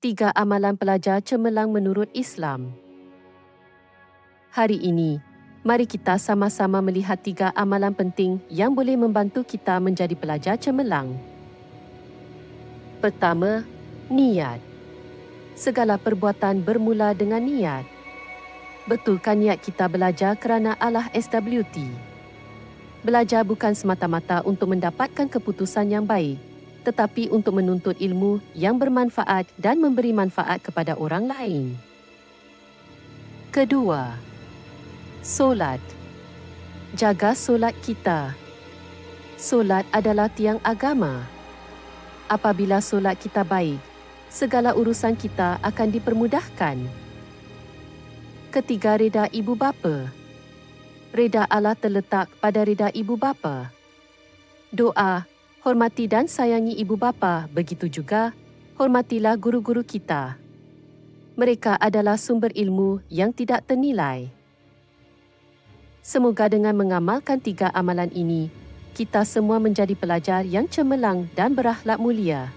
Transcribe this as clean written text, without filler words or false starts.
Tiga amalan pelajar cemerlang menurut Islam. Hari ini, mari kita sama-sama melihat tiga amalan penting yang boleh membantu kita menjadi pelajar cemerlang. Pertama, niat. Segala perbuatan bermula dengan niat. Betulkan niat kita belajar kerana Allah SWT. Belajar bukan semata-mata untuk mendapatkan keputusan yang baik, tetapi untuk menuntut ilmu yang bermanfaat dan memberi manfaat kepada orang lain. Kedua, solat. Jaga solat kita. Solat adalah tiang agama. Apabila solat kita baik, segala urusan kita akan dipermudahkan. Ketiga, reda ibu bapa. Reda Allah terletak pada reda ibu bapa. Doa, hormati dan sayangi ibu bapa, begitu juga hormatilah guru-guru kita. Mereka adalah sumber ilmu yang tidak ternilai. Semoga dengan mengamalkan tiga amalan ini, kita semua menjadi pelajar yang cemerlang dan berakhlak mulia.